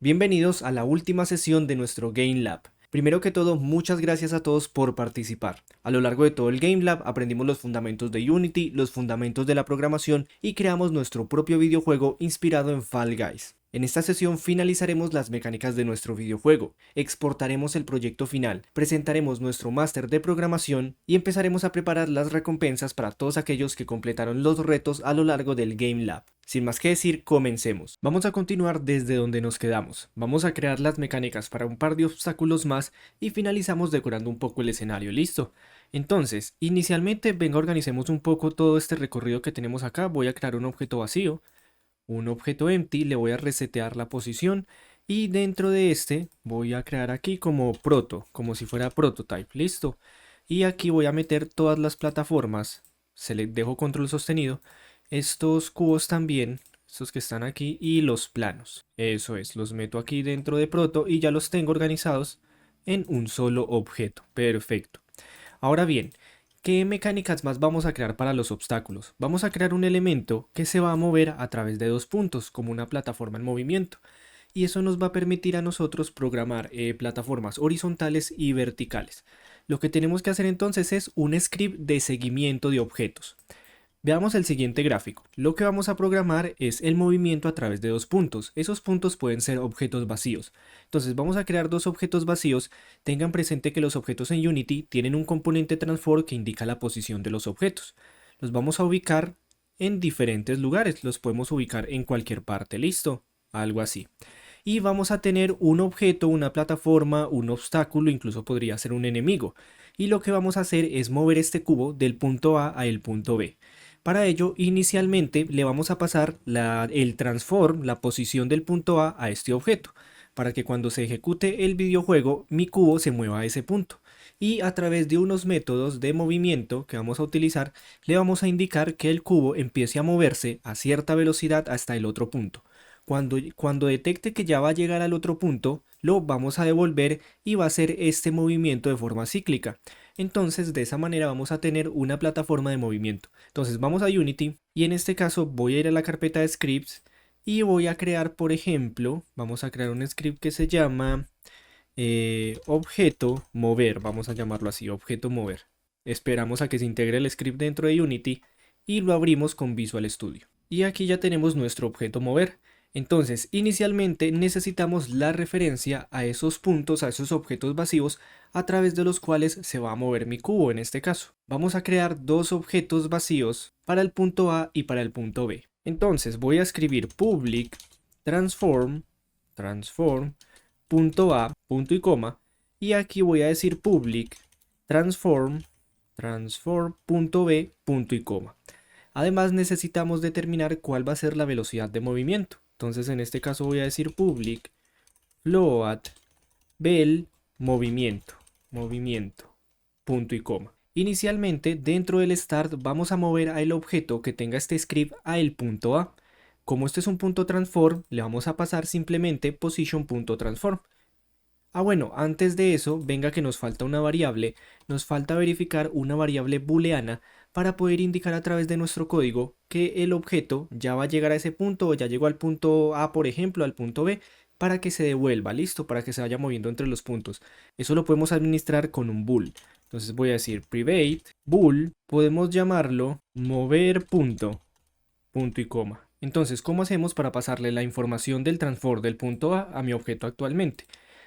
Bienvenidos a la última sesión de nuestro Game Lab. Primero que todo, muchas gracias a todos por participar. A lo largo de todo el Game Lab aprendimos los fundamentos de Unity, los fundamentos de la programación y creamos nuestro propio videojuego inspirado en Fall Guys. En esta sesión finalizaremos las mecánicas de nuestro videojuego, exportaremos el proyecto final, presentaremos nuestro máster de programación y empezaremos a preparar las recompensas para todos aquellos que completaron los retos a lo largo del Game Lab. Sin más que decir, comencemos. Vamos a continuar desde donde nos quedamos. Vamos a crear las mecánicas para un par de obstáculos más y finalizamos decorando un poco el escenario. ¿Listo? Entonces, inicialmente, venga, organicemos un poco todo este recorrido que tenemos acá. Voy a crear un objeto vacío, un objeto empty, le voy a resetear la posición y dentro de este voy a crear aquí como como si fuera prototype. ¿Listo? Y aquí voy a meter todas las plataformas. Se le dejo control sostenido. Estos cubos también, estos que están aquí, y los planos. Eso es, los meto aquí dentro de Proto y ya los tengo organizados en un solo objeto. Perfecto. Ahora bien, ¿qué mecánicas más vamos a crear para los obstáculos? Vamos a crear un elemento que se va a mover a través de dos puntos, como una plataforma en movimiento. Y eso nos va a permitir a nosotros programar plataformas horizontales y verticales. Lo que tenemos que hacer entonces es un script de seguimiento de objetos. Veamos el siguiente gráfico. Lo que vamos a programar es el movimiento a través de dos puntos. Esos puntos pueden ser objetos vacíos. Entonces vamos a crear dos objetos vacíos. Tengan presente que los objetos en Unity tienen un componente transform que indica la posición de los objetos. Los vamos a ubicar en diferentes lugares. Los podemos ubicar en cualquier parte. ¿Listo? Algo así. Y vamos a tener un objeto, una plataforma, un obstáculo, incluso podría ser un enemigo. Y lo que vamos a hacer es mover este cubo del punto A al punto B. Para ello, inicialmente le vamos a pasar el transform, la posición del punto A este objeto, para que cuando se ejecute el videojuego, mi cubo se mueva a ese punto. Y a través de unos métodos de movimiento que vamos a utilizar, le vamos a indicar que el cubo empiece a moverse a cierta velocidad hasta el otro punto. Cuando detecte que ya va a llegar al otro punto, lo vamos a devolver y va a hacer este movimiento de forma cíclica. Entonces de esa manera vamos a tener una plataforma de movimiento. Entonces vamos a Unity y en este caso voy a ir a la carpeta de scripts y voy a crear, por ejemplo, vamos a crear un script que se llama objeto mover, vamos a llamarlo así, objeto mover. Esperamos a que se integre el script dentro de Unity y lo abrimos con Visual Studio. Y aquí ya tenemos nuestro objeto mover. Entonces, inicialmente necesitamos la referencia a esos puntos, a esos objetos vacíos, a través de los cuales se va a mover mi cubo en este caso. Vamos a crear dos objetos vacíos para el punto A y para el punto B. Entonces, voy a escribir public transform punto A, punto y coma, y aquí voy a decir public transform punto B, punto y coma. Además necesitamos determinar cuál va a ser la velocidad de movimiento. Entonces en este caso voy a decir public float vel movimiento, punto y coma. Inicialmente dentro del start vamos a mover al objeto que tenga este script a el punto A. Como este es un punto transform, le vamos a pasar simplemente position.transform. Bueno, antes de eso, venga que nos falta una variable, nos falta verificar una variable booleana para poder indicar a través de nuestro código que el objeto ya va a llegar a ese punto o ya llegó al punto A, por ejemplo, al punto B, para que se devuelva, listo, para que se vaya moviendo entre los puntos. Eso lo podemos administrar con un bool. Entonces voy a decir private bool, podemos llamarlo mover punto y coma. Entonces, ¿cómo hacemos para pasarle la información del transform del punto A mi objeto actualmente?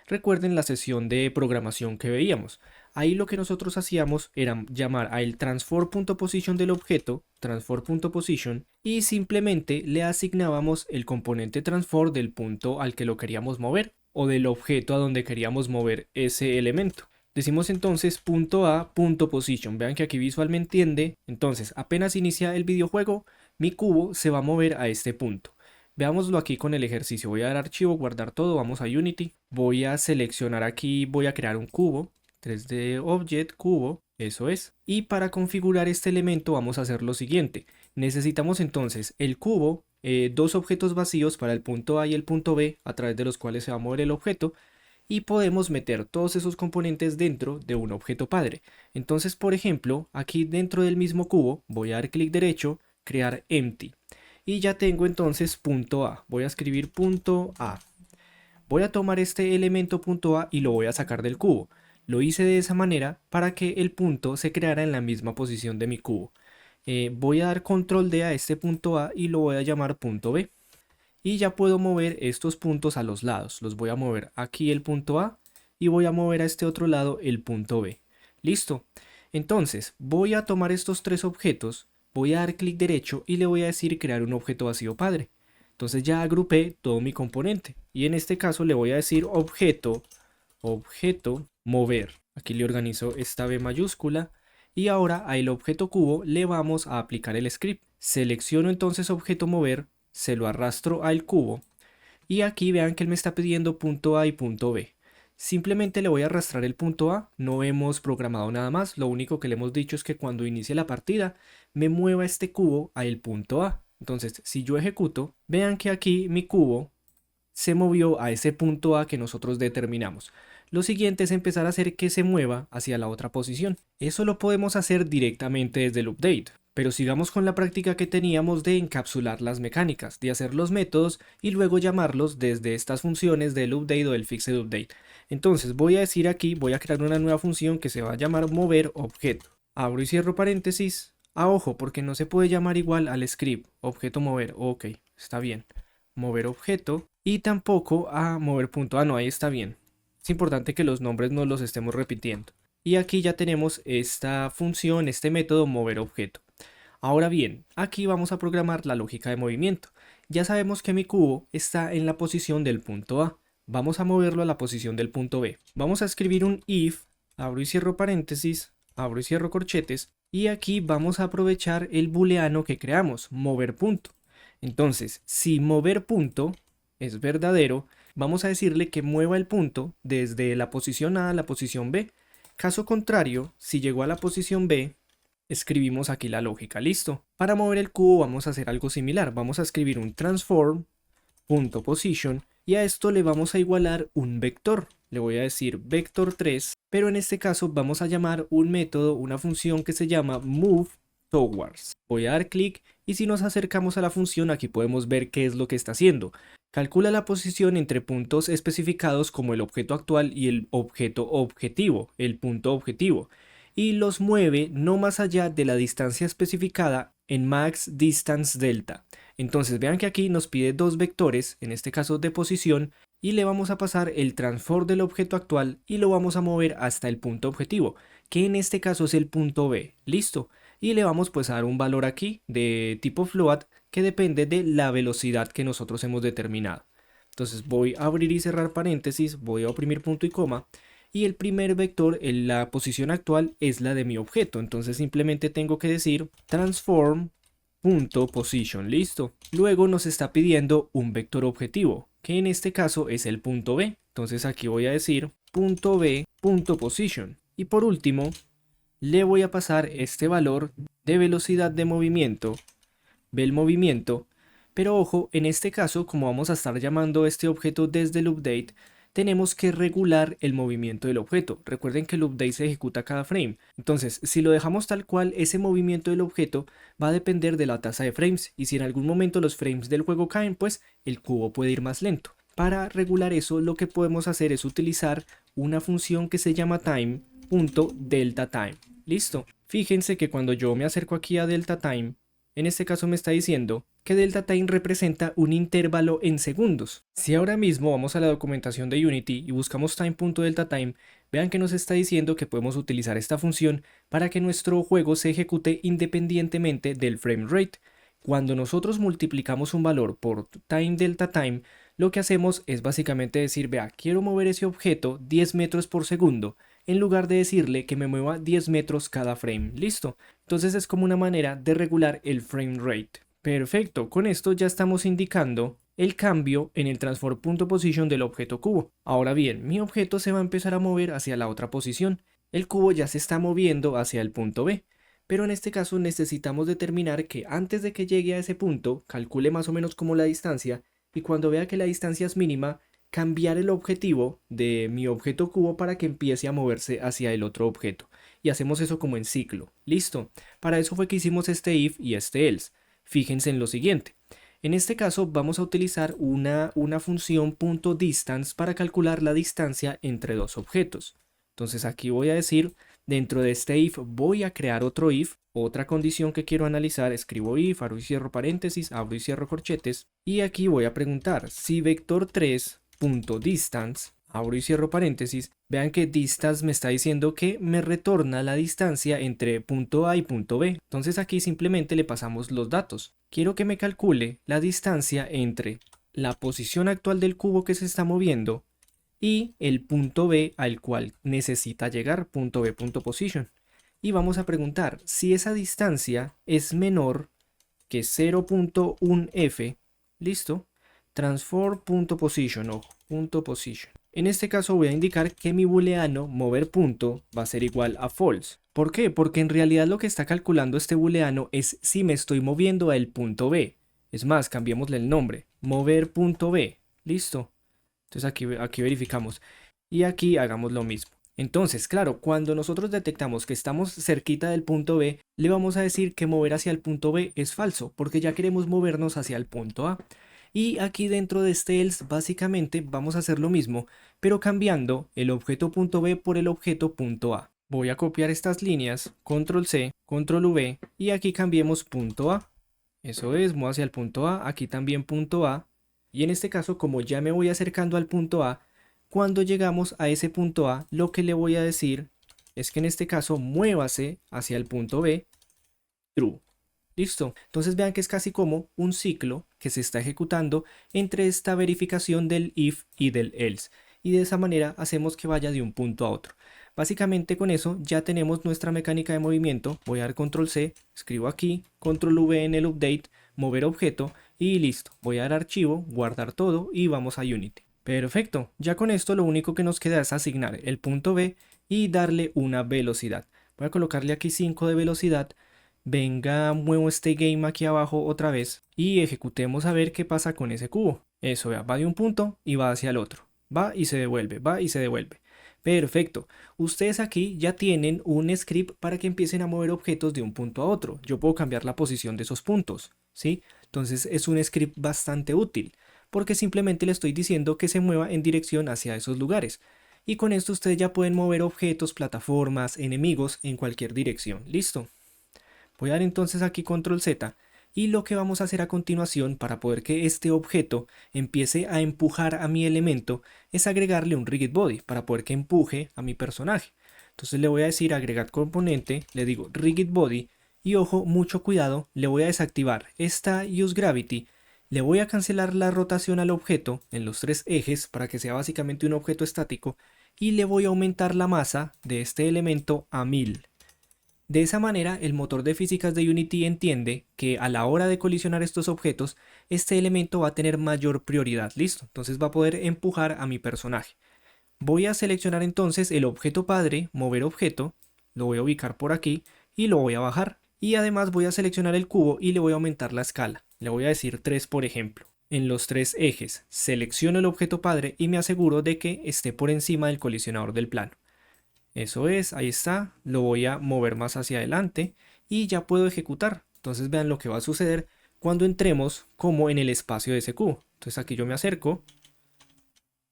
Recuerden la sesión de programación que veíamos. Ahí lo que nosotros hacíamos era llamar a el transform.position del objeto, transform.position, y simplemente le asignábamos el componente transform del punto al que lo queríamos mover o del objeto a donde queríamos mover ese elemento. Decimos entonces .a.position. Vean que aquí visualmente entiende. Entonces, apenas inicia el videojuego, mi cubo se va a mover a este punto. Veámoslo aquí con el ejercicio. Voy a dar archivo, guardar todo, vamos a Unity. Voy a seleccionar aquí, voy a crear un cubo. 3D Object, cubo, eso es. Y para configurar este elemento vamos a hacer lo siguiente. Necesitamos entonces el cubo, dos objetos vacíos para el punto A y el punto B, a través de los cuales se va a mover el objeto. Y podemos meter todos esos componentes dentro de un objeto padre. Entonces, por ejemplo, aquí dentro del mismo cubo, voy a dar clic derecho, crear empty. Y ya tengo entonces punto A. Voy a escribir punto A. Voy a tomar este elemento punto A y lo voy a sacar del cubo. Lo hice de esa manera para que el punto se creara en la misma posición de mi cubo. Voy a dar control D a este punto A y lo voy a llamar punto B. Y ya puedo mover estos puntos a los lados. Los voy a mover aquí el punto A y voy a mover a este otro lado el punto B. Listo. Entonces voy a tomar estos tres objetos, voy a dar clic derecho y le voy a decir crear un objeto vacío padre. Entonces ya agrupé todo mi componente y en este caso le voy a decir objeto mover. Aquí le organizo esta B mayúscula y ahora al objeto cubo le vamos a aplicar el script. Selecciono entonces objeto mover, se lo arrastro al cubo y aquí vean que él me está pidiendo punto A y punto B. Simplemente le voy a arrastrar el punto A, no hemos programado nada más, lo único que le hemos dicho es que cuando inicie la partida me mueva este cubo al punto A. Entonces si yo ejecuto, vean que aquí mi cubo se movió a ese punto A que nosotros determinamos. Lo siguiente es empezar a hacer que se mueva hacia la otra posición. Eso lo podemos hacer directamente desde el update. Pero sigamos con la práctica que teníamos de encapsular las mecánicas, de hacer los métodos y luego llamarlos desde estas funciones del update o del fixed update. Entonces voy a decir aquí, voy a crear una nueva función que se va a llamar mover objeto. Abro y cierro paréntesis. Ojo, porque no se puede llamar igual al script, objeto mover. Ok, está bien. Mover objeto y tampoco a mover punto. No, ahí está bien. Es importante que los nombres no los estemos repitiendo. Y aquí ya tenemos esta función, este método mover objeto. Ahora bien, aquí vamos a programar la lógica de movimiento. Ya sabemos que mi cubo está en la posición del punto A. Vamos a moverlo a la posición del punto B. Vamos a escribir un if, abro y cierro paréntesis, abro y cierro corchetes, y aquí vamos a aprovechar el booleano que creamos, mover punto. Entonces, si mover punto es verdadero, vamos a decirle que mueva el punto desde la posición A a la posición B. Caso contrario, si llegó a la posición B, escribimos aquí la lógica, listo. Para mover el cubo vamos a hacer algo similar, vamos a escribir un transform.position y a esto le vamos a igualar un vector. Le voy a decir vector 3, pero en este caso vamos a llamar un método, una función que se llama move towards. Voy a dar clic y si nos acercamos a la función aquí podemos ver qué es lo que está haciendo. Calcula la posición entre puntos especificados como el objeto actual y el objeto objetivo, el punto objetivo, y los mueve no más allá de la distancia especificada en max distance delta. Entonces vean que aquí nos pide dos vectores, en este caso de posición, y le vamos a pasar el transform del objeto actual y lo vamos a mover hasta el punto objetivo, que en este caso es el punto B. Listo. Y le vamos pues a dar un valor aquí de tipo float que depende de la velocidad que nosotros hemos determinado. Entonces voy a abrir y cerrar paréntesis, voy a oprimir punto y coma y el primer vector en la posición actual es la de mi objeto. Entonces simplemente tengo que decir transform.position, listo. Luego nos está pidiendo un vector objetivo, que en este caso es el punto B. Entonces aquí voy a decir punto B.position. Y por último, le voy a pasar este valor de velocidad de movimiento, ve el movimiento, pero ojo, en este caso, como vamos a estar llamando este objeto desde el update, tenemos que regular el movimiento del objeto. Recuerden que el update se ejecuta cada frame. Entonces, si lo dejamos tal cual, ese movimiento del objeto va a depender de la tasa de frames. Y si en algún momento los frames del juego caen, pues el cubo puede ir más lento. Para regular eso, lo que podemos hacer es utilizar una función que se llama time.deltaTime. Listo. Fíjense que cuando yo me acerco aquí a deltaTime, en este caso me está diciendo que deltaTime representa un intervalo en segundos. Si ahora mismo vamos a la documentación de Unity y buscamos time.deltaTime, vean que nos está diciendo que podemos utilizar esta función para que nuestro juego se ejecute independientemente del frame rate. Cuando nosotros multiplicamos un valor por time.deltaTime, lo que hacemos es básicamente decir, vea, quiero mover ese objeto 10 metros por segundo, en lugar de decirle que me mueva 10 metros cada frame. Listo. Entonces es como una manera de regular el frame rate. Perfecto, con esto ya estamos indicando el cambio en el transform.position del objeto cubo. Ahora bien, mi objeto se va a empezar a mover hacia la otra posición. El cubo ya se está moviendo hacia el punto B. Pero en este caso necesitamos determinar que antes de que llegue a ese punto, calcule más o menos como la distancia y cuando vea que la distancia es mínima, cambiar el objetivo de mi objeto cubo para que empiece a moverse hacia el otro objeto. Y hacemos eso como en ciclo. Listo. Para eso fue que hicimos este if y este else. Fíjense en lo siguiente. En este caso vamos a utilizar una función .distance para calcular la distancia entre dos objetos. Entonces aquí voy a decir, dentro de este if voy a crear otro if, otra condición que quiero analizar, escribo if, abro y cierro paréntesis, abro y cierro corchetes, y aquí voy a preguntar si vector3.distance, abro y cierro paréntesis, vean que distance me está diciendo que me retorna la distancia entre punto A y punto B. Entonces aquí simplemente le pasamos los datos. Quiero que me calcule la distancia entre la posición actual del cubo que se está moviendo y el punto B al cual necesita llegar, punto B, punto position. Y vamos a preguntar si esa distancia es menor que 0.1f, listo, transform.position o punto position. En este caso voy a indicar que mi booleano mover punto va a ser igual a false. ¿Por qué? Porque en realidad lo que está calculando este booleano es si me estoy moviendo al punto B. Es más, cambiémosle el nombre, mover punto B, listo. Entonces aquí verificamos y aquí hagamos lo mismo. Entonces, claro, cuando nosotros detectamos que estamos cerquita del punto B, le vamos a decir que mover hacia el punto B es falso, porque ya queremos movernos hacia el punto A. Y aquí dentro de este else, básicamente vamos a hacer lo mismo, pero cambiando el objeto punto B por el objeto punto A. Voy a copiar estas líneas, control C, control V, y aquí cambiemos punto A. Eso es, muevo hacia el punto A, aquí también punto A. Y en este caso, como ya me voy acercando al punto A, cuando llegamos a ese punto A, lo que le voy a decir es que en este caso muévase hacia el punto B, true. Listo. Entonces vean que es casi como un ciclo que se está ejecutando entre esta verificación del if y del else. Y de esa manera hacemos que vaya de un punto a otro. Básicamente con eso ya tenemos nuestra mecánica de movimiento. Voy a dar control C, escribo aquí, control V en el update, mover objeto y listo. Voy a dar archivo, guardar todo y vamos a Unity. Perfecto, ya con esto lo único que nos queda es asignar el punto B y darle una velocidad. Voy a colocarle aquí 5 de velocidad. Venga, muevo este game aquí abajo otra vez y ejecutemos a ver qué pasa con ese cubo. Eso, vea, va de un punto y va hacia el otro. Va y se devuelve, va y se devuelve. Perfecto. Ustedes aquí ya tienen un script para que empiecen a mover objetos de un punto a otro. Yo puedo cambiar la posición de esos puntos, ¿sí? Entonces es un script bastante útil, porque simplemente le estoy diciendo que se mueva en dirección hacia esos lugares. Y con esto ustedes ya pueden mover objetos, plataformas, enemigos en cualquier dirección. ¿Listo? Voy a dar entonces aquí control Z y lo que vamos a hacer a continuación para poder que este objeto empiece a empujar a mi elemento es agregarle un rigid body para poder que empuje a mi personaje. Entonces le voy a decir agregar componente, le digo rigid body y ojo, mucho cuidado, le voy a desactivar esta use gravity, le voy a cancelar la rotación al objeto en los tres ejes para que sea básicamente un objeto estático y le voy a aumentar la masa de este elemento a 1000. De esa manera, el motor de físicas de Unity entiende que a la hora de colisionar estos objetos, este elemento va a tener mayor prioridad, ¿listo? Entonces va a poder empujar a mi personaje. Voy a seleccionar entonces el objeto padre, mover objeto, lo voy a ubicar por aquí y lo voy a bajar. Y además voy a seleccionar el cubo y le voy a aumentar la escala. Le voy a decir 3 por ejemplo. En los tres ejes, selecciono el objeto padre y me aseguro de que esté por encima del colisionador del plano. Eso es, ahí está, lo voy a mover más hacia adelante y ya puedo ejecutar. Entonces vean lo que va a suceder cuando entremos como en el espacio de ese cubo. Entonces aquí yo me acerco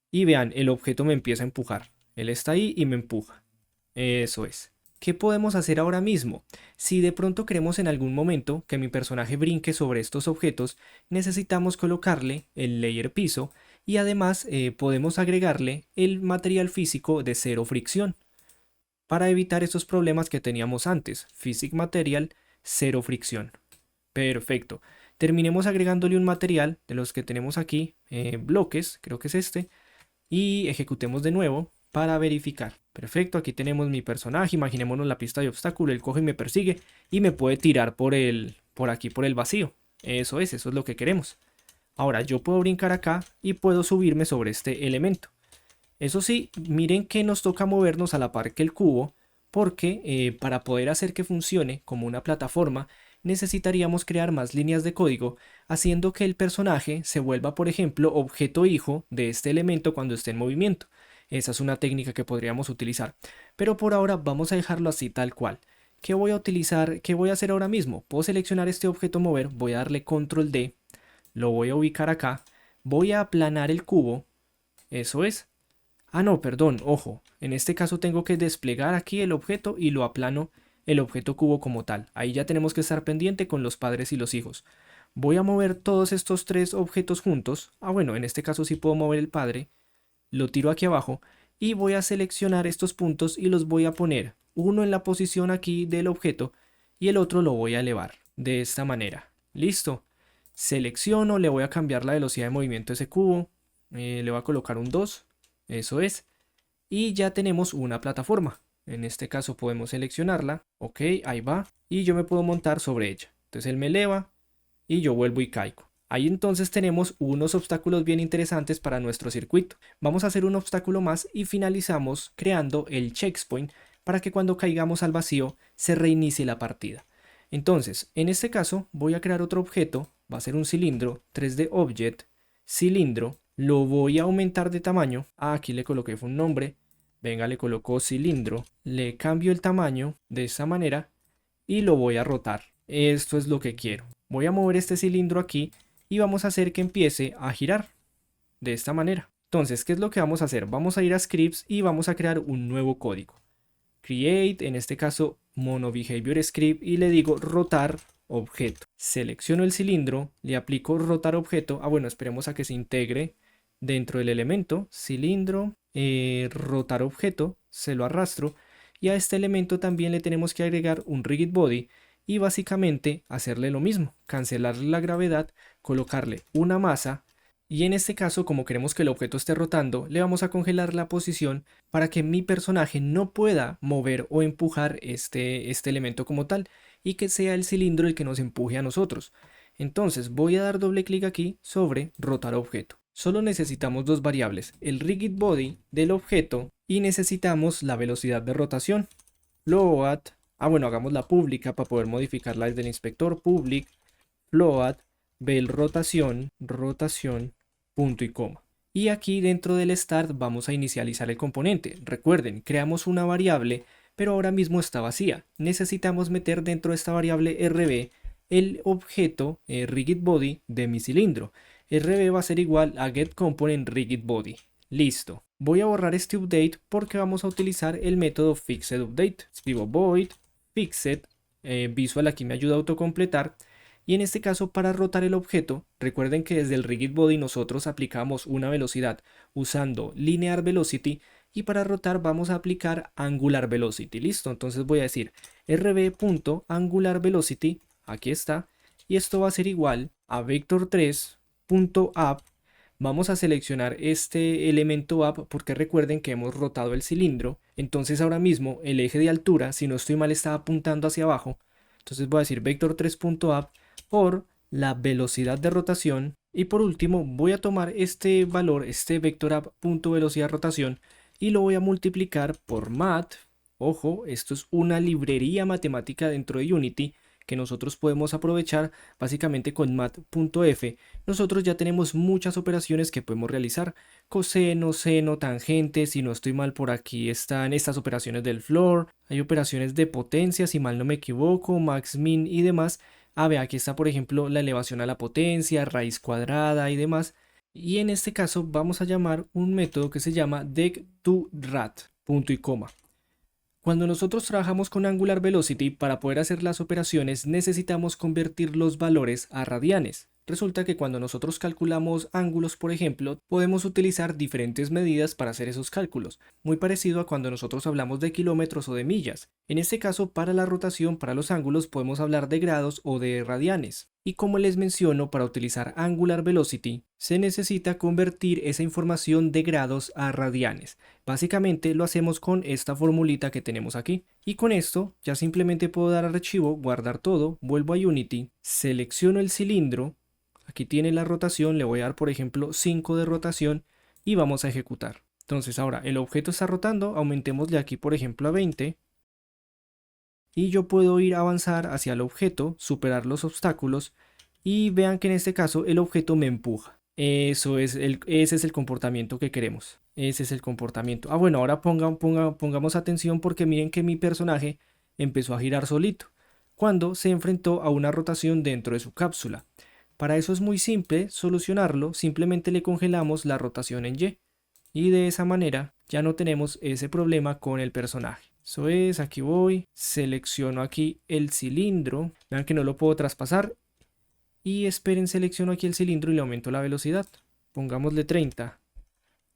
y vean, el objeto me empieza a empujar. Él está ahí y me empuja. Eso es. ¿Qué podemos hacer ahora mismo? Si de pronto queremos en algún momento que mi personaje brinque sobre estos objetos, necesitamos colocarle el layer piso y además podemos agregarle el material físico de cero fricción, para evitar estos problemas que teníamos antes. Physic Material, cero fricción. Perfecto. Terminemos agregándole un material de los que tenemos aquí, bloques, creo que es este, y ejecutemos de nuevo para verificar. Perfecto, aquí tenemos mi personaje, imaginémonos la pista de obstáculo, él coge y me persigue y me puede tirar por aquí, por el vacío. Eso es lo que queremos. Ahora yo puedo brincar acá y puedo subirme sobre este elemento. Eso sí, miren que nos toca movernos a la par que el cubo, porque para poder hacer que funcione como una plataforma necesitaríamos crear más líneas de código, haciendo que el personaje se vuelva, por ejemplo, objeto hijo de este elemento cuando esté en movimiento. Esa es una técnica que podríamos utilizar, pero por ahora vamos a dejarlo así tal cual. ¿Qué voy a utilizar? ¿Qué voy a hacer ahora mismo? Puedo seleccionar este objeto mover, voy a darle control D, lo voy a ubicar acá, voy a aplanar el cubo, eso es. Ah, no, perdón, ojo, en este caso tengo que desplegar aquí el objeto y lo aplano el objeto cubo como tal. Ahí ya tenemos que estar pendiente con los padres y los hijos. Voy a mover todos estos tres objetos juntos. Ah, bueno, en este caso sí puedo mover el padre. Lo tiro aquí abajo y voy a seleccionar estos puntos y los voy a poner uno en la posición aquí del objeto y el otro lo voy a elevar de esta manera. Listo. Selecciono, le voy a cambiar la velocidad de movimiento a ese cubo. Le voy a colocar un 2. Eso es. Y ya tenemos una plataforma. En este caso podemos seleccionarla. Ok, ahí va. Y yo me puedo montar sobre ella. Entonces él me eleva y yo vuelvo y caigo. Ahí entonces tenemos unos obstáculos bien interesantes para nuestro circuito. Vamos a hacer un obstáculo más y finalizamos creando el checkpoint para que cuando caigamos al vacío se reinicie la partida. Entonces, en este caso voy a crear otro objeto, va a ser un cilindro, 3D Object, cilindro, lo voy a aumentar de tamaño. Aquí le coloqué fue un nombre, venga, le coloco cilindro, le cambio el tamaño de esta manera y lo voy a rotar. Esto es lo que quiero. Voy a mover este cilindro aquí y vamos a hacer que empiece a girar de esta manera. Entonces, ¿qué es lo que vamos a hacer? Vamos a ir a scripts y vamos a crear un nuevo código. Create, en este caso, MonoBehaviorScript y le digo rotar objeto. Selecciono el cilindro, le aplico rotar objeto. Ah, bueno, esperemos a que se integre dentro del elemento. Cilindro, rotar objeto, se lo arrastro. Y a este elemento también le tenemos que agregar un rigid body y básicamente hacerle lo mismo, cancelarle la gravedad, colocarle una masa y en este caso, como queremos que el objeto esté rotando, le vamos a congelar la posición para que mi personaje no pueda mover o empujar este elemento como tal y que sea el cilindro el que nos empuje a nosotros. Entonces voy a dar doble clic aquí sobre rotar objeto. Solo necesitamos dos variables, el rigid body del objeto y necesitamos la velocidad de rotación. Float, bueno, hagamos la pública para poder modificarla desde el inspector. Public float vel rotación, punto y coma. Y aquí dentro del start vamos a inicializar el componente. Recuerden, creamos una variable, pero ahora mismo está vacía. Necesitamos meter dentro de esta variable RB el objeto rigid body de mi cilindro. RB va a ser igual a getComponent rigid body. Listo. Voy a borrar este update porque vamos a utilizar el método fixedUpdate. Escribo void fixed, visual aquí me ayuda a autocompletar. Y en este caso, para rotar el objeto, recuerden que desde el rigid body nosotros aplicamos una velocidad usando linear velocity y para rotar vamos a aplicar angular velocity. Listo, entonces voy a decir rb.angularVelocity, aquí está, y esto va a ser igual a vector3.up. Vamos a seleccionar este elemento up porque recuerden que hemos rotado el cilindro. Entonces ahora mismo el eje de altura, si no estoy mal, está apuntando hacia abajo. Entonces voy a decir vector3.up por la velocidad de rotación y por último voy a tomar este valor, este vector_up.velocidad de rotación y lo voy a multiplicar por mat. Ojo, esto es una librería matemática dentro de Unity que nosotros podemos aprovechar básicamente con mat.f. Nosotros ya tenemos muchas operaciones que podemos realizar, coseno, seno, tangente, si no estoy mal por aquí están estas operaciones del floor, hay operaciones de potencia si mal no me equivoco, max, min y demás. Ve, aquí está por ejemplo la elevación a la potencia, raíz cuadrada y demás. Y en este caso vamos a llamar un método que se llama dec2rat, punto y coma. Cuando nosotros trabajamos con Angular Velocity, para poder hacer las operaciones necesitamos convertir los valores a radianes. Resulta que cuando nosotros calculamos ángulos, por ejemplo, podemos utilizar diferentes medidas para hacer esos cálculos, muy parecido a cuando nosotros hablamos de kilómetros o de millas. En este caso, para la rotación, para los ángulos, podemos hablar de grados o de radianes. Y como les menciono, para utilizar Angular Velocity, se necesita convertir esa información de grados a radianes. Básicamente lo hacemos con esta formulita que tenemos aquí. Y con esto ya simplemente puedo dar al archivo, guardar todo, vuelvo a Unity, selecciono el cilindro, aquí tiene la rotación, le voy a dar por ejemplo 5 de rotación y vamos a ejecutar. Entonces ahora el objeto está rotando, aumentémosle aquí por ejemplo a 20. Y yo puedo ir a avanzar hacia el objeto, superar los obstáculos y vean que en este caso el objeto me empuja. Ese es el comportamiento que queremos. Ese es el comportamiento. Bueno, ahora pongamos atención porque miren que mi personaje empezó a girar solito cuando se enfrentó a una rotación dentro de su cápsula. Para eso es muy simple solucionarlo, simplemente le congelamos la rotación en Y. Y de esa manera ya no tenemos ese problema con el personaje. Eso es, aquí voy, selecciono aquí el cilindro, vean que no lo puedo traspasar. Y esperen, selecciono aquí el cilindro y le aumento la velocidad. Pongámosle 30.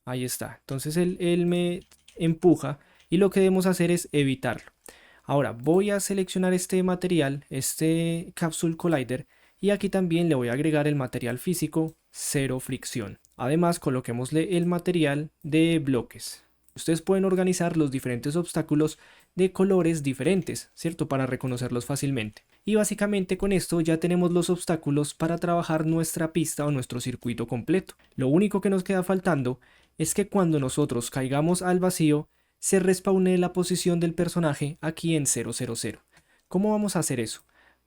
Ahí está. Entonces él me empuja y lo que debemos hacer es evitarlo. Ahora voy a seleccionar este material, este Capsule Collider, y aquí también le voy a agregar el material físico cero fricción. Además, coloquémosle el material de bloques. Ustedes pueden organizar los diferentes obstáculos de colores diferentes, ¿cierto? Para reconocerlos fácilmente. Y básicamente con esto ya tenemos los obstáculos para trabajar nuestra pista o nuestro circuito completo. Lo único que nos queda faltando es que cuando nosotros caigamos al vacío, se respawnee la posición del personaje aquí en 000. ¿Cómo vamos a hacer eso?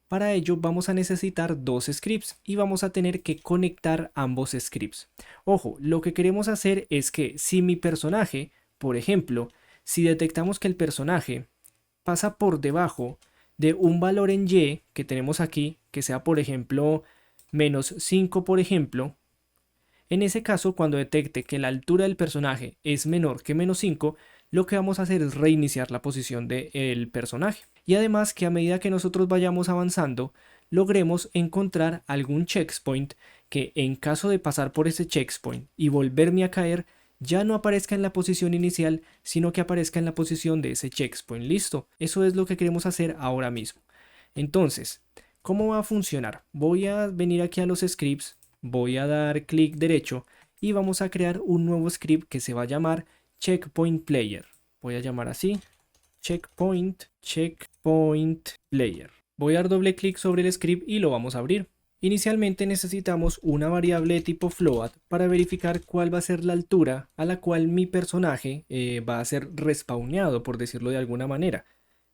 Para ello vamos a necesitar dos scripts y vamos a tener que conectar ambos scripts. Ojo, lo que queremos hacer es que si mi personaje, por ejemplo, si detectamos que el personaje pasa por debajo de un valor en Y que tenemos aquí, que sea por ejemplo menos 5 por ejemplo, en ese caso cuando detecte que la altura del personaje es menor que menos 5, lo que vamos a hacer es reiniciar la posición del personaje. Y además que a medida que nosotros vayamos avanzando, logremos encontrar algún checkpoint que en caso de pasar por ese checkpoint y volverme a caer, ya no aparezca en la posición inicial, sino que aparezca en la posición de ese checkpoint. Listo, eso es lo que queremos hacer ahora mismo. Entonces, ¿cómo va a funcionar? Voy a venir aquí a los scripts, voy a dar clic derecho y vamos a crear un nuevo script que se va a llamar Checkpoint Player. Voy a llamar así, Checkpoint Player. Voy a dar doble clic sobre el script y lo vamos a abrir. Inicialmente necesitamos una variable de tipo float para verificar cuál va a ser la altura a la cual mi personaje va a ser respawneado, por decirlo de alguna manera.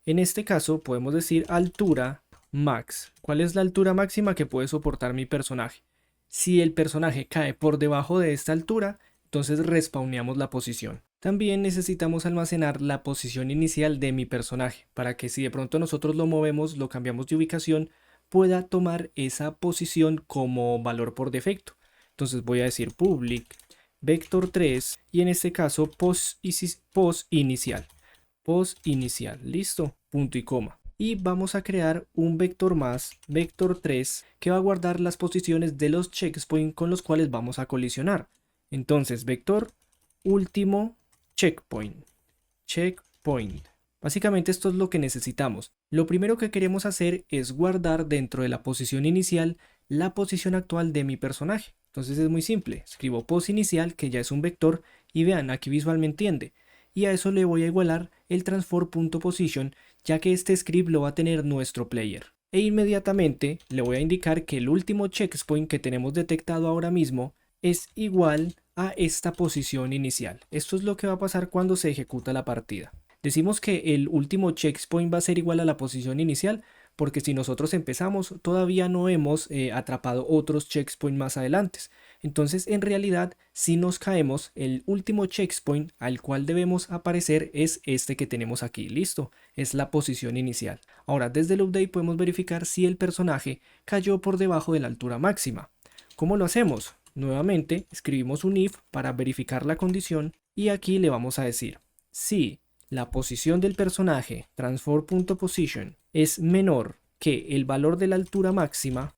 En este caso podemos decir altura max. ¿Cuál es la altura máxima que puede soportar mi personaje? Si el personaje cae por debajo de esta altura, entonces respawneamos la posición. También necesitamos almacenar la posición inicial de mi personaje para que si de pronto nosotros lo movemos, lo cambiamos de ubicación, pueda tomar esa posición como valor por defecto. Entonces voy a decir public vector 3 y en este caso post inicial. Listo, punto y coma. Y vamos a crear un vector más, vector 3, que va a guardar las posiciones de los checkpoints con los cuales vamos a colisionar. Entonces, vector último checkpoint. Básicamente esto es lo que necesitamos. Lo primero que queremos hacer es guardar dentro de la posición inicial la posición actual de mi personaje. Entonces es muy simple. Escribo post inicial, que ya es un vector, y vean, aquí visualmente entiende. Y a eso le voy a igualar el transform.position, ya que este script lo va a tener nuestro player. E inmediatamente le voy a indicar que el último checkpoint que tenemos detectado ahora mismo es igual a esta posición inicial. Esto es lo que va a pasar cuando se ejecuta la partida. Decimos que el último checkpoint va a ser igual a la posición inicial porque si nosotros empezamos todavía no hemos atrapado otros checkpoints más adelante. Entonces en realidad si nos caemos el último checkpoint al cual debemos aparecer es este que tenemos aquí. Listo, es la posición inicial. Ahora desde el update podemos verificar si el personaje cayó por debajo de la altura máxima. ¿Cómo lo hacemos? Nuevamente escribimos un if para verificar la condición y aquí le vamos a decir si la posición del personaje transform.position es menor que el valor de la altura máxima,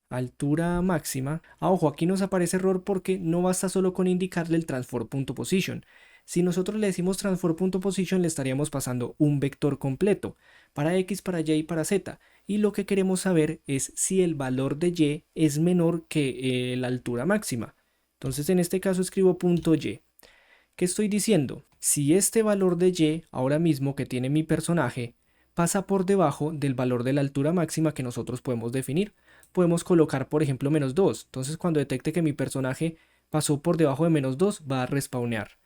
ojo, aquí nos aparece error porque no basta solo con indicarle el transform.position. Si nosotros le decimos transform.position le estaríamos pasando un vector completo para X, para Y y para Z. Y lo que queremos saber es si el valor de Y es menor que la altura máxima. Entonces en este caso escribo .y. ¿Qué estoy diciendo? Si este valor de Y, ahora mismo que tiene mi personaje, pasa por debajo del valor de la altura máxima que nosotros podemos definir, podemos colocar por ejemplo menos 2. Entonces cuando detecte que mi personaje pasó por debajo de menos 2 va a respawnear.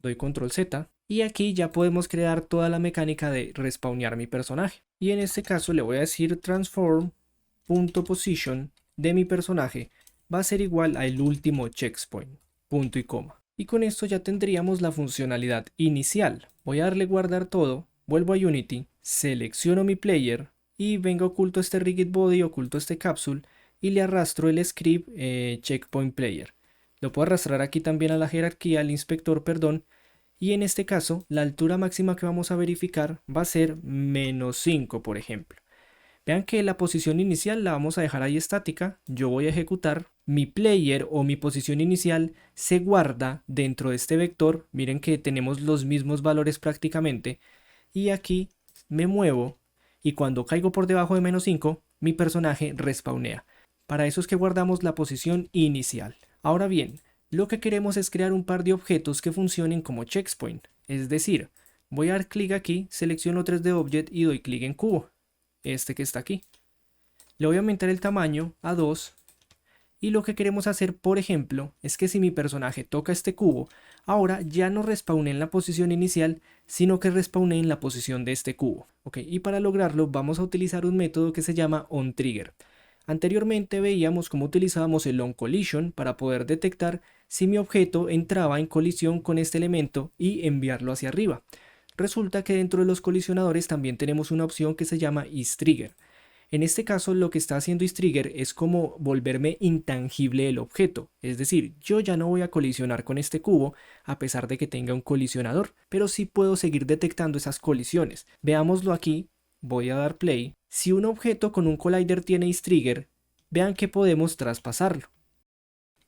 Doy control Z y aquí ya podemos crear toda la mecánica de respawnear mi personaje. Y en este caso le voy a decir transform.position de mi personaje va a ser igual al último checkpoint, punto y coma. Y con esto ya tendríamos la funcionalidad inicial. Voy a darle guardar todo, vuelvo a Unity, selecciono mi player y vengo oculto este rigid body, oculto este capsule y le arrastro el script checkpoint player. Lo puedo arrastrar aquí también a la jerarquía, al inspector, perdón, y en este caso la altura máxima que vamos a verificar va a ser -5, por ejemplo. Vean que la posición inicial la vamos a dejar ahí estática, yo voy a ejecutar, mi player o mi posición inicial se guarda dentro de este vector, miren que tenemos los mismos valores prácticamente, y aquí me muevo y cuando caigo por debajo de -5, mi personaje respawnea. Para eso es que guardamos la posición inicial. Ahora bien, lo que queremos es crear un par de objetos que funcionen como checkpoint, es decir, voy a dar clic aquí, selecciono 3D Object y doy clic en cubo, este que está aquí. Le voy a aumentar el tamaño a 2 y lo que queremos hacer, por ejemplo, es que si mi personaje toca este cubo, ahora ya no respawne en la posición inicial, sino que respawne en la posición de este cubo. Y para lograrlo vamos a utilizar un método que se llama onTrigger. Anteriormente veíamos cómo utilizábamos el onCollision para poder detectar si mi objeto entraba en colisión con este elemento y enviarlo hacia arriba. Resulta que dentro de los colisionadores también tenemos una opción que se llama isTrigger. En este caso lo que está haciendo isTrigger es como volverme intangible el objeto, es decir, yo ya no voy a colisionar con este cubo a pesar de que tenga un colisionador, pero sí puedo seguir detectando esas colisiones. Veámoslo aquí, voy a dar play. Si un objeto con un collider tiene isTrigger, vean que podemos traspasarlo.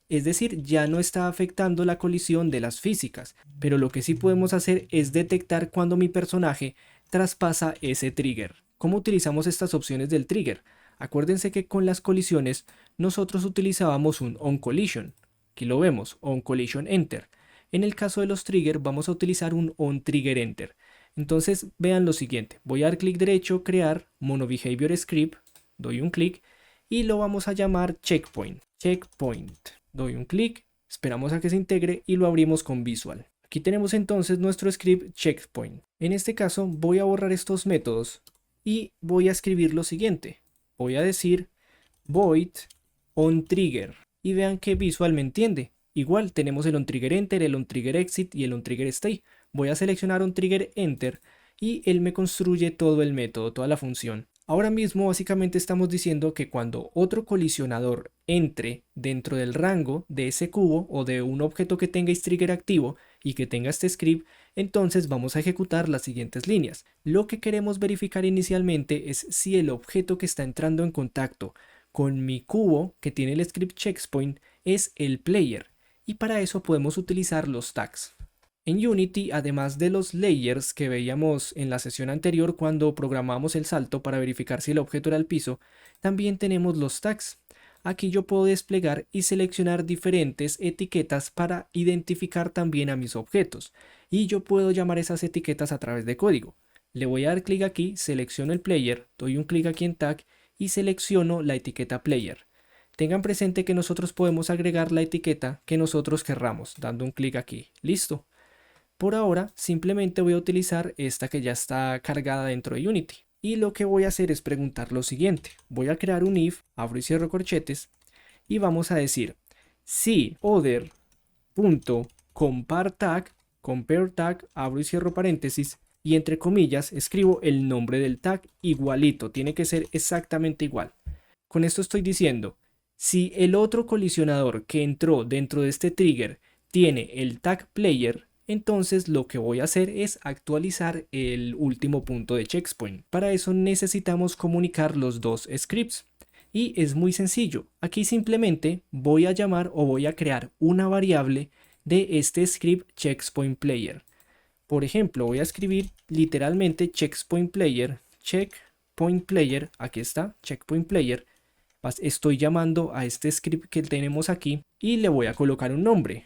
Es decir, ya no está afectando la colisión de las físicas, pero lo que sí podemos hacer es detectar cuando mi personaje traspasa ese trigger. ¿Cómo utilizamos estas opciones del trigger? Acuérdense que con las colisiones nosotros utilizábamos un onCollision. Aquí lo vemos, onCollision enter. En el caso de los triggers vamos a utilizar un onTrigger enter. Entonces vean lo siguiente, voy a dar clic derecho, crear monoBehavior script, doy un clic y lo vamos a llamar checkpoint. Doy un clic, esperamos a que se integre y lo abrimos con Visual. Aquí tenemos entonces nuestro script checkpoint. En este caso voy a borrar estos métodos y voy a escribir lo siguiente. Voy a decir void onTrigger y vean que Visual me entiende. Igual tenemos el onTrigger enter, el onTrigger exit y el onTrigger stay. Voy a seleccionar onTrigger enter y él me construye todo el método, toda la función. Ahora mismo básicamente estamos diciendo que cuando otro colisionador entre dentro del rango de ese cubo o de un objeto que tenga isTrigger activo y que tenga este script, entonces vamos a ejecutar las siguientes líneas. Lo que queremos verificar inicialmente es si el objeto que está entrando en contacto con mi cubo que tiene el script checkpoint es el player, y para eso podemos utilizar los tags. En Unity, además de los layers que veíamos en la sesión anterior cuando programamos el salto para verificar si el objeto era el piso, también tenemos los tags. Aquí yo puedo desplegar y seleccionar diferentes etiquetas para identificar también a mis objetos. Y yo puedo llamar esas etiquetas a través de código. Le voy a dar clic aquí, selecciono el player, doy un clic aquí en tag y selecciono la etiqueta player. Tengan presente que nosotros podemos agregar la etiqueta que nosotros querramos, dando un clic aquí. Listo. Por ahora simplemente voy a utilizar esta que ya está cargada dentro de Unity. Y lo que voy a hacer es preguntar lo siguiente. Voy a crear un if, abro y cierro corchetes, y vamos a decir si other.compareTag, compareTag, abro y cierro paréntesis, y entre comillas escribo el nombre del tag igualito, tiene que ser exactamente igual. Con esto estoy diciendo, si el otro colisionador que entró dentro de este trigger tiene el tag player, entonces lo que voy a hacer es actualizar el último punto de checkpoint. Para eso necesitamos comunicar los dos scripts. Y es muy sencillo. Aquí simplemente voy a llamar o voy a crear una variable de este script checkpoint player. Por ejemplo, voy a escribir literalmente checkpoint player, aquí está, checkpoint player. Estoy llamando a este script que tenemos aquí y le voy a colocar un nombre,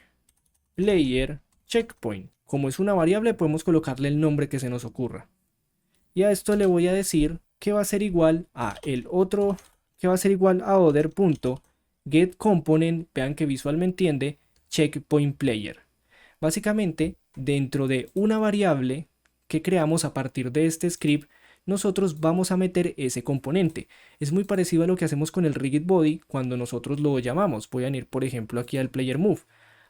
player checkpoint. Como es una variable, podemos colocarle el nombre que se nos ocurra. Y a esto le voy a decir que va a ser igual a el otro, que va a ser igual a other.getComponent, vean que Visual me entiende, checkpoint player. Básicamente, dentro de una variable que creamos a partir de este script, nosotros vamos a meter ese componente. Es muy parecido a lo que hacemos con el RigidBody cuando nosotros lo llamamos. Voy a ir, por ejemplo, aquí al playerMove.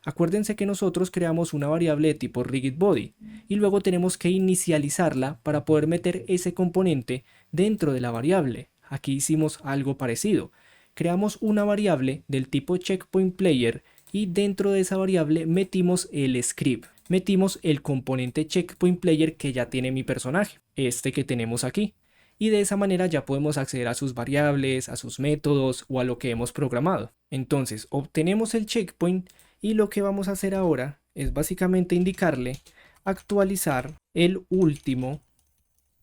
Acuérdense que nosotros creamos una variable de tipo RigidBody y luego tenemos que inicializarla para poder meter ese componente dentro de la variable. Aquí hicimos algo parecido. creamos una variable del tipo checkpoint player y dentro de esa variable metimos el script, metimos el componente checkpoint player que ya tiene mi personaje, este que tenemos aquí. Y de esa manera ya podemos acceder a sus variables, a sus métodos o a lo que hemos programado. Entonces obtenemos el checkpoint y lo que vamos a hacer ahora es básicamente indicarle actualizar el último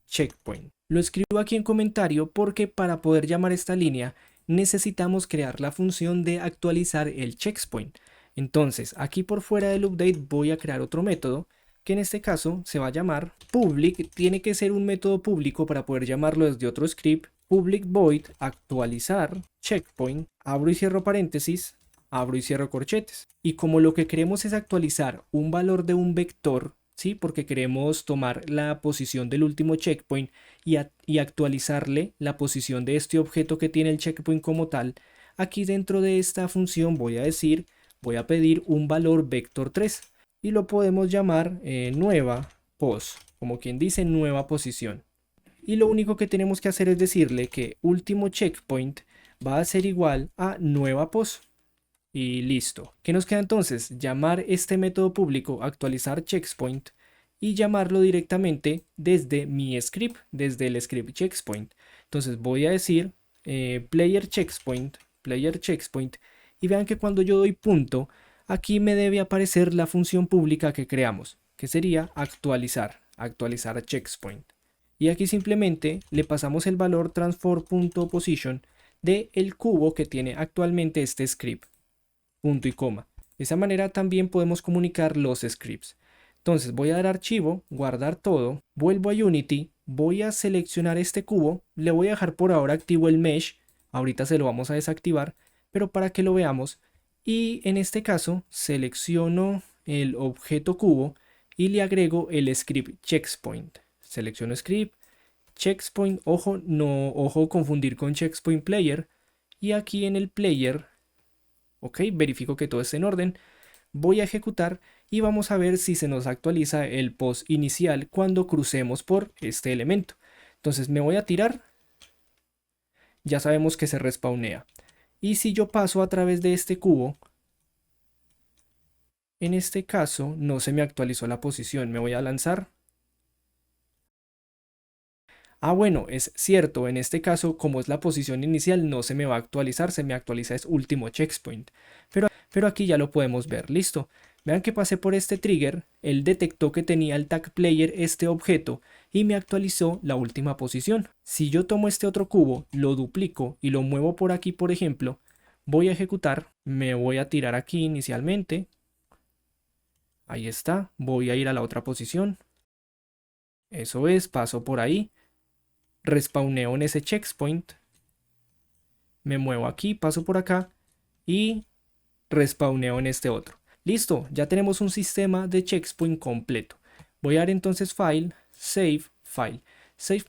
checkpoint. Lo escribo aquí en comentario porque para poder llamar esta línea necesitamos crear la función de actualizar el checkpoint. Entonces aquí por fuera del update voy a crear otro método que en este caso se va a llamar public. Tiene que ser un método público para poder llamarlo desde otro script. Public void actualizar checkpoint, abro y cierro paréntesis, abro y cierro corchetes. Y como lo que queremos es actualizar un valor de un vector, ¿sí? Porque queremos tomar la posición del último checkpoint y actualizarle la posición de este objeto que tiene el checkpoint como tal, aquí dentro de esta función voy a pedir un valor vector 3 y lo podemos llamar nueva pos, como quien dice nueva posición. Y lo único que tenemos que hacer es decirle que último checkpoint va a ser igual a nueva pos. Y listo. ¿Qué nos queda entonces? Llamar este método público actualizar checkpoint y llamarlo directamente desde mi script, desde el script checkpoint. Entonces voy a decir player checkpoint y vean que cuando yo doy punto, aquí me debe aparecer la función pública que creamos, que sería actualizar checkpoint. Y aquí simplemente le pasamos el valor transform.position de el cubo que tiene actualmente este script. Punto y coma. De esa manera también podemos comunicar los scripts. Entonces voy a dar archivo, guardar todo, vuelvo a Unity, voy a seleccionar este cubo, le voy a dejar por ahora activo el mesh, ahorita se lo vamos a desactivar, pero para que lo veamos, y en este caso selecciono el objeto cubo y le agrego el script checkpoint. Selecciono script, checkpoint, ojo confundir con checkpoint player, y aquí en el player, ok, verifico que todo esté en orden, voy a ejecutar y vamos a ver si se nos actualiza el post inicial cuando crucemos por este elemento. Entonces me voy a tirar, ya sabemos que se respawnea. Y si yo paso a través de este cubo, en este caso no se me actualizó la posición, me voy a lanzar. Ah, bueno, es cierto, en este caso, como es la posición inicial, no se me va a actualizar, se me actualiza es último checkpoint. Pero aquí ya lo podemos ver, listo. Vean que pasé por este trigger, él detectó que tenía el tag player este objeto y me actualizó la última posición. Si yo tomo este otro cubo, lo duplico y lo muevo por aquí, por ejemplo, voy a ejecutar, me voy a tirar aquí inicialmente. Ahí está, voy a ir a la otra posición. Eso es, paso por ahí. Respawneo en ese checkpoint, me muevo aquí, paso por acá y respawneo en este otro. Listo, ya tenemos un sistema de checkpoint completo. Voy a dar entonces file, save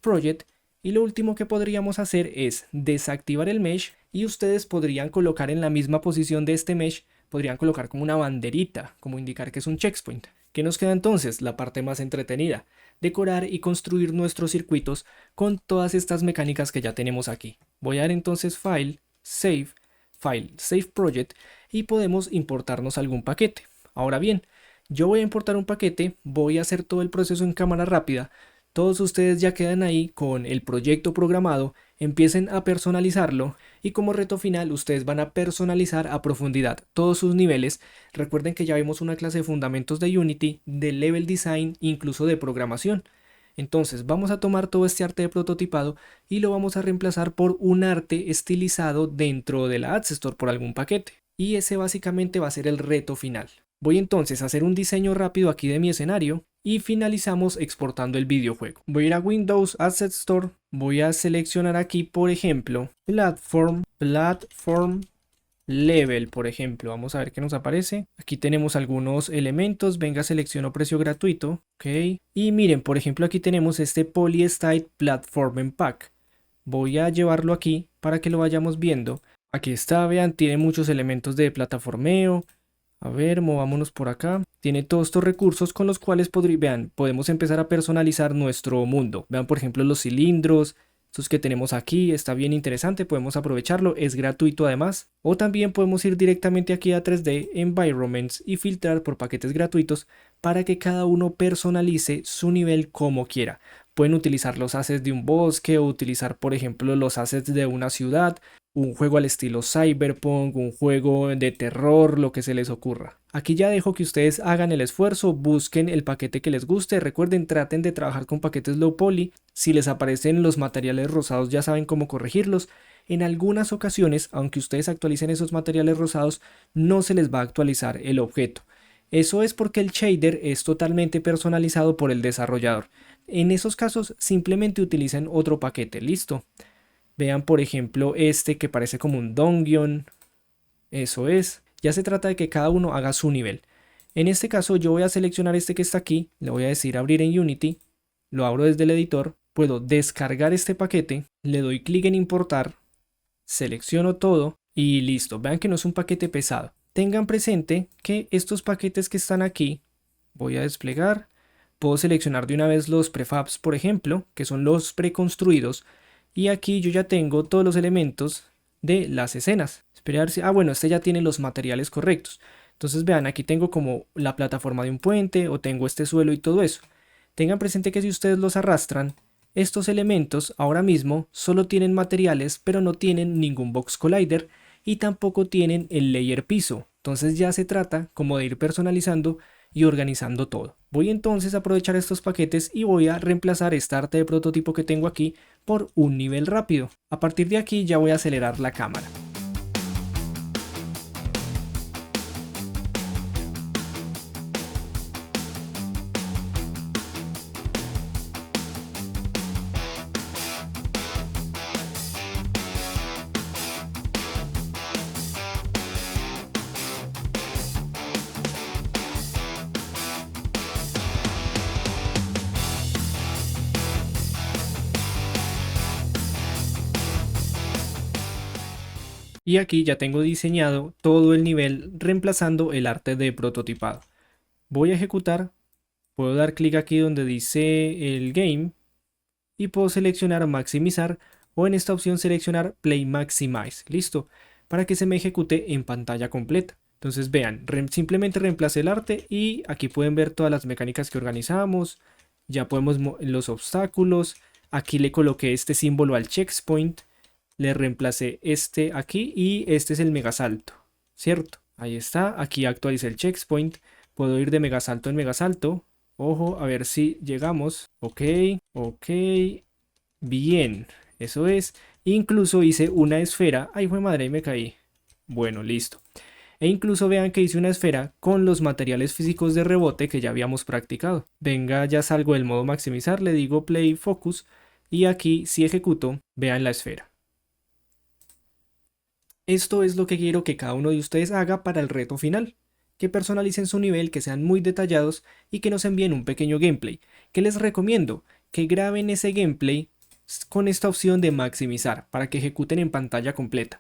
project y lo último que podríamos hacer es desactivar el mesh y ustedes podrían colocar en la misma posición de este mesh, podrían colocar como una banderita, como indicar que es un checkpoint. ¿Qué nos queda entonces? La parte más entretenida, decorar y construir nuestros circuitos con todas estas mecánicas que ya tenemos aquí. Voy a dar entonces file, save project y podemos importarnos algún paquete. Ahora bien, yo voy a importar un paquete, voy a hacer todo el proceso en cámara rápida. Todos ustedes ya quedan ahí con el proyecto programado, empiecen a personalizarlo y como reto final ustedes van a personalizar a profundidad todos sus niveles. Recuerden que ya vimos una clase de fundamentos de Unity, de level design, incluso de programación. Entonces vamos a tomar todo este arte de prototipado y lo vamos a reemplazar por un arte estilizado dentro de la Ads Store por algún paquete. Y ese básicamente va a ser el reto final. Voy entonces a hacer un diseño rápido aquí de mi escenario y finalizamos exportando el videojuego. Voy a ir a Windows Asset Store, voy a seleccionar aquí por ejemplo Platform Level, por ejemplo, vamos a ver qué nos aparece. Aquí tenemos algunos elementos, venga selecciono precio gratuito, ok. Y miren, por ejemplo aquí tenemos este Polystyle Platform Pack. Voy a llevarlo aquí para que lo vayamos viendo. Aquí está, vean, tiene muchos elementos de plataformeo. A ver, movámonos por acá. Tiene todos estos recursos con los cuales podemos empezar a personalizar nuestro mundo. Vean, por ejemplo, los cilindros, Estos que tenemos aquí está bien interesante, podemos aprovecharlo, es gratuito además. O también podemos ir directamente aquí a 3D Environments y filtrar por paquetes gratuitos para que cada uno personalice su nivel como quiera. Pueden utilizar los assets de un bosque o utilizar, por ejemplo, los assets de una ciudad, un juego al estilo Cyberpunk, un juego de terror, lo que se les ocurra. Aquí ya dejo que ustedes hagan el esfuerzo, busquen el paquete que les guste, recuerden, traten de trabajar con paquetes low poly, si les aparecen los materiales rosados ya saben cómo corregirlos. En algunas ocasiones, aunque ustedes actualicen esos materiales rosados, no se les va a actualizar el objeto. Eso es porque el shader es totalmente personalizado por el desarrollador. En esos casos simplemente utilicen otro paquete, listo. Vean por ejemplo este que parece como un dungeon. Eso es. Ya se trata de que cada uno haga su nivel. En este caso yo voy a seleccionar este que está aquí. Le voy a decir abrir en Unity. Lo abro desde el editor. Puedo descargar este paquete. Le doy clic en importar. Selecciono todo y listo. Vean que no es un paquete pesado. Tengan presente que estos paquetes que están aquí, voy a desplegar. Puedo seleccionar de una vez los prefabs, por ejemplo, que son los preconstruidos. Y aquí yo ya tengo todos los elementos de las escenas. Esperar si... bueno, este ya tiene los materiales correctos. Entonces vean, aquí tengo como la plataforma de un puente o tengo este suelo y todo eso. Tengan presente que si ustedes los arrastran, estos elementos ahora mismo solo tienen materiales, pero no tienen ningún box collider y tampoco tienen el layer piso. Entonces ya se trata como de ir personalizando y organizando todo. Voy entonces a aprovechar estos paquetes y voy a reemplazar esta arte de prototipo que tengo aquí por un nivel rápido. A partir de aquí ya voy a acelerar la cámara. Y aquí ya tengo diseñado todo el nivel reemplazando el arte de prototipado. Voy a ejecutar, puedo dar clic aquí donde dice el game y puedo seleccionar maximizar o en esta opción seleccionar play maximize, listo, para que se me ejecute en pantalla completa. Entonces vean, simplemente reemplacé el arte y aquí pueden ver todas las mecánicas que organizamos, ya podemos los obstáculos, aquí le coloqué este símbolo al checkpoint, le reemplacé este aquí y este es el megasalto, ¿cierto? Ahí está, aquí actualicé el checkpoint, puedo ir de megasalto en megasalto, ojo, a ver si llegamos, ok, bien, eso es, incluso hice una esfera, ay fue madre, me caí, bueno, listo. E incluso vean que hice una esfera con los materiales físicos de rebote que ya habíamos practicado. Venga, ya salgo del modo maximizar, le digo play focus y aquí si ejecuto, vean la esfera. Esto es lo que quiero que cada uno de ustedes haga para el reto final. Que personalicen su nivel, que sean muy detallados y que nos envíen un pequeño gameplay. ¿Qué les recomiendo? Que graben ese gameplay con esta opción de maximizar para que ejecuten en pantalla completa.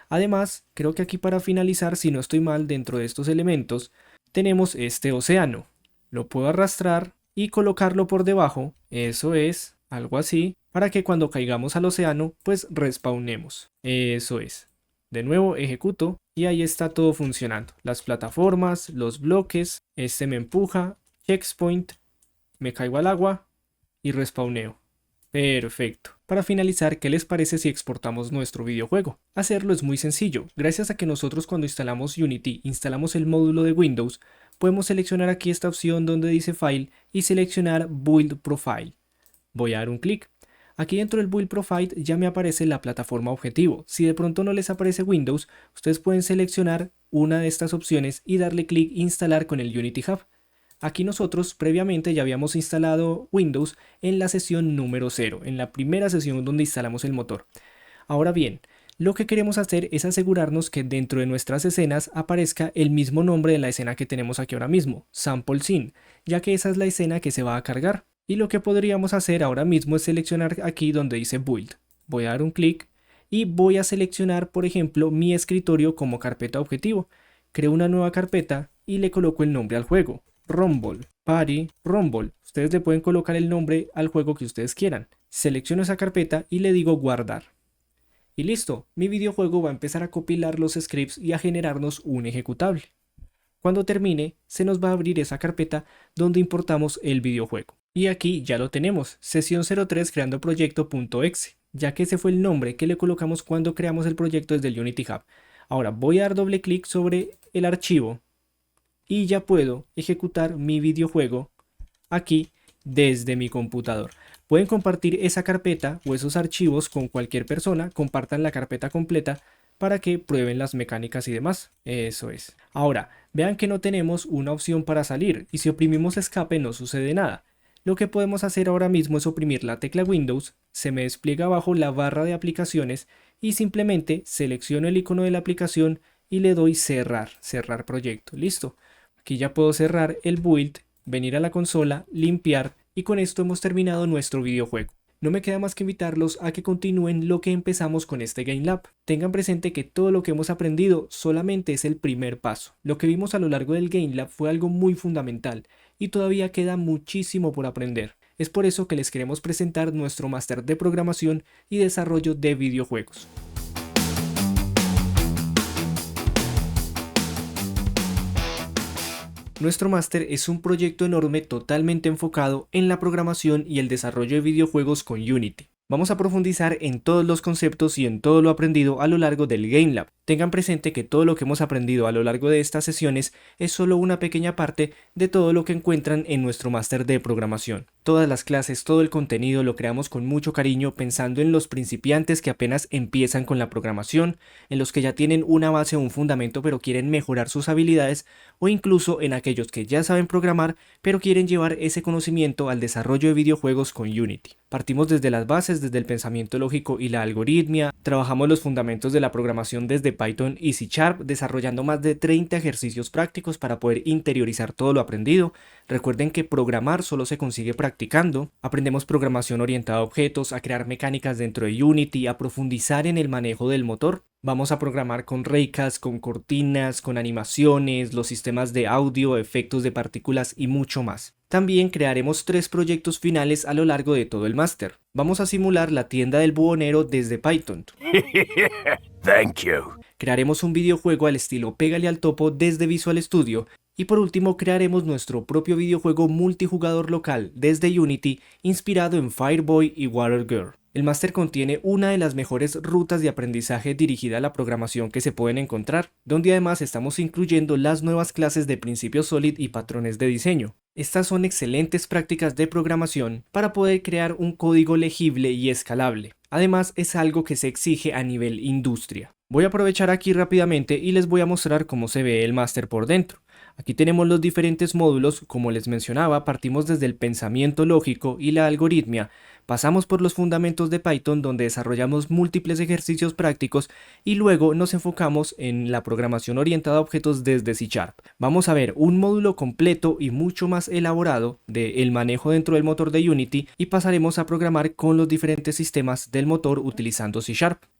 Además, creo que aquí para finalizar, si no estoy mal, dentro de estos elementos, tenemos este océano. Lo puedo arrastrar y colocarlo por debajo, eso es, algo así, para que cuando caigamos al océano, pues respawnemos. Eso es. De nuevo ejecuto y ahí está todo funcionando. Las plataformas, los bloques, este me empuja, checkpoint, me caigo al agua y respawneo. Perfecto. Para finalizar, ¿qué les parece si exportamos nuestro videojuego? Hacerlo es muy sencillo. Gracias a que nosotros cuando instalamos Unity, instalamos el módulo de Windows, podemos seleccionar aquí esta opción donde dice File y seleccionar Build Profile. Voy a dar un clic. Aquí dentro del Build Profile ya me aparece la plataforma objetivo. Si de pronto no les aparece Windows, ustedes pueden seleccionar una de estas opciones y darle clic instalar con el Unity Hub. Aquí nosotros previamente ya habíamos instalado Windows en la sesión número 0, en la primera sesión donde instalamos el motor. Ahora bien, lo que queremos hacer es asegurarnos que dentro de nuestras escenas aparezca el mismo nombre de la escena que tenemos aquí ahora mismo, Sample Scene, ya que esa es la escena que se va a cargar. Y lo que podríamos hacer ahora mismo es seleccionar aquí donde dice Build. Voy a dar un clic y voy a seleccionar, por ejemplo, mi escritorio como carpeta objetivo. Creo una nueva carpeta y le coloco el nombre al juego, Rumble, Party Rumble. Ustedes le pueden colocar el nombre al juego que ustedes quieran. Selecciono esa carpeta y le digo guardar. Y listo, mi videojuego va a empezar a compilar los scripts y a generarnos un ejecutable. Cuando termine, se nos va a abrir esa carpeta donde importamos el videojuego. Y aquí ya lo tenemos, sesión 03 creando proyecto.exe, ya que ese fue el nombre que le colocamos cuando creamos el proyecto desde el Unity Hub. Ahora voy a dar doble clic sobre el archivo y ya puedo ejecutar mi videojuego aquí desde mi computador. Pueden compartir esa carpeta o esos archivos con cualquier persona, compartan la carpeta completa para que prueben las mecánicas y demás. Eso es. Ahora, vean que no tenemos una opción para salir y si oprimimos escape no sucede nada. Lo que podemos hacer ahora mismo es oprimir la tecla Windows, se me despliega abajo la barra de aplicaciones y simplemente selecciono el icono de la aplicación y le doy cerrar proyecto. Listo. Aquí ya puedo cerrar el build, venir a la consola, limpiar y con esto hemos terminado nuestro videojuego. No me queda más que invitarlos a que continúen lo que empezamos con este Game Lab. Tengan presente que todo lo que hemos aprendido solamente es el primer paso. Lo que vimos a lo largo del Game Lab fue algo muy fundamental y todavía queda muchísimo por aprender. Es por eso que les queremos presentar nuestro máster de programación y desarrollo de videojuegos. Nuestro máster es un proyecto enorme totalmente enfocado en la programación y el desarrollo de videojuegos con Unity. Vamos a profundizar en todos los conceptos y en todo lo aprendido a lo largo del Game Lab. Tengan presente que todo lo que hemos aprendido a lo largo de estas sesiones es solo una pequeña parte de todo lo que encuentran en nuestro máster de programación. Todas las clases, todo el contenido lo creamos con mucho cariño pensando en los principiantes que apenas empiezan con la programación, en los que ya tienen una base o un fundamento pero quieren mejorar sus habilidades o incluso en aquellos que ya saben programar pero quieren llevar ese conocimiento al desarrollo de videojuegos con Unity. Partimos desde las bases, desde el pensamiento lógico y la algoritmia, trabajamos los fundamentos de la programación desde Python y C#, desarrollando más de 30 ejercicios prácticos para poder interiorizar todo lo aprendido. Recuerden que programar solo se consigue practicando. Aprendemos programación orientada a objetos, a crear mecánicas dentro de Unity, a profundizar en el manejo del motor. Vamos a programar con raycast, con cortinas, con animaciones, los sistemas de audio, efectos de partículas y mucho más. También crearemos 3 proyectos finales a lo largo de todo el máster. Vamos a simular la tienda del buhonero desde Python. Thank you. Crearemos un videojuego al estilo Pégale al Topo desde Visual Studio. Y por último crearemos nuestro propio videojuego multijugador local desde Unity inspirado en Fireboy y Water Girl. El máster contiene una de las mejores rutas de aprendizaje dirigida a la programación que se pueden encontrar, donde además estamos incluyendo las nuevas clases de principios SOLID y patrones de diseño. Estas son excelentes prácticas de programación para poder crear un código legible y escalable. Además es algo que se exige a nivel industria. Voy a aprovechar aquí rápidamente y les voy a mostrar cómo se ve el máster por dentro. Aquí tenemos los diferentes módulos, como les mencionaba, partimos desde el pensamiento lógico y la algoritmia, pasamos por los fundamentos de Python donde desarrollamos múltiples ejercicios prácticos y luego nos enfocamos en la programación orientada a objetos desde C#. Vamos a ver un módulo completo y mucho más elaborado del manejo dentro del motor de Unity y pasaremos a programar con los diferentes sistemas del motor utilizando C#.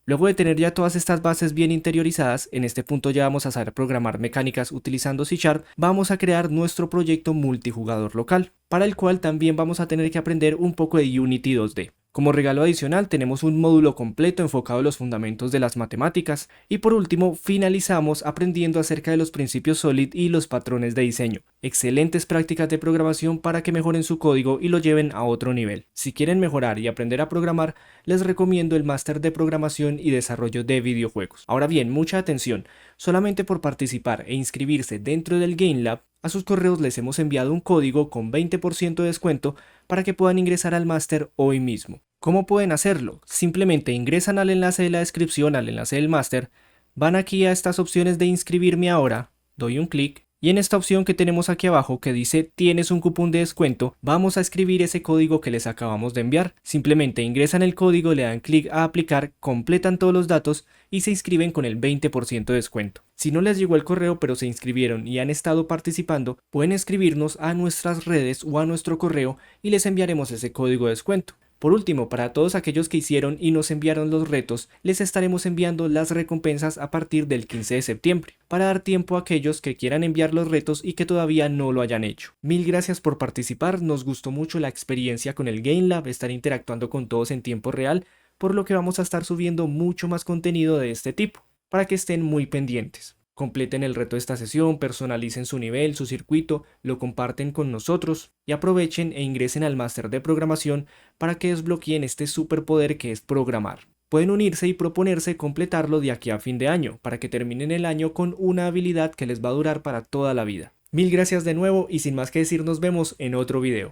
Luego de tener ya todas estas bases bien interiorizadas, en este punto ya vamos a saber programar mecánicas utilizando C#, vamos a crear nuestro proyecto multijugador local, para el cual también vamos a tener que aprender un poco de Unity 2D. Como regalo adicional tenemos un módulo completo enfocado en los fundamentos de las matemáticas y por último finalizamos aprendiendo acerca de los principios SOLID y los patrones de diseño. Excelentes prácticas de programación para que mejoren su código y lo lleven a otro nivel. Si quieren mejorar y aprender a programar, les recomiendo el máster de programación y desarrollo de videojuegos. Ahora bien, mucha atención, solamente por participar e inscribirse dentro del Game Lab, a sus correos les hemos enviado un código con 20% de descuento para que puedan ingresar al máster hoy mismo. ¿Cómo pueden hacerlo? Simplemente ingresan al enlace de la descripción, al enlace del máster, van aquí a estas opciones de inscribirme ahora, doy un clic y en esta opción que tenemos aquí abajo que dice tienes un cupón de descuento, vamos a escribir ese código que les acabamos de enviar. Simplemente ingresan el código, le dan clic a aplicar, completan todos los datos y se inscriben con el 20% de descuento. Si no les llegó el correo pero se inscribieron y han estado participando, pueden escribirnos a nuestras redes o a nuestro correo y les enviaremos ese código de descuento. Por último, para todos aquellos que hicieron y nos enviaron los retos, les estaremos enviando las recompensas a partir del 15 de septiembre, para dar tiempo a aquellos que quieran enviar los retos y que todavía no lo hayan hecho. Mil gracias por participar, nos gustó mucho la experiencia con el Game Lab, estar interactuando con todos en tiempo real, por lo que vamos a estar subiendo mucho más contenido de este tipo, para que estén muy pendientes. Completen el reto de esta sesión, personalicen su nivel, su circuito, lo comparten con nosotros y aprovechen e ingresen al máster de programación para que desbloqueen este superpoder que es programar. Pueden unirse y proponerse completarlo de aquí a fin de año, para que terminen el año con una habilidad que les va a durar para toda la vida. Mil gracias de nuevo y sin más que decir nos vemos en otro video.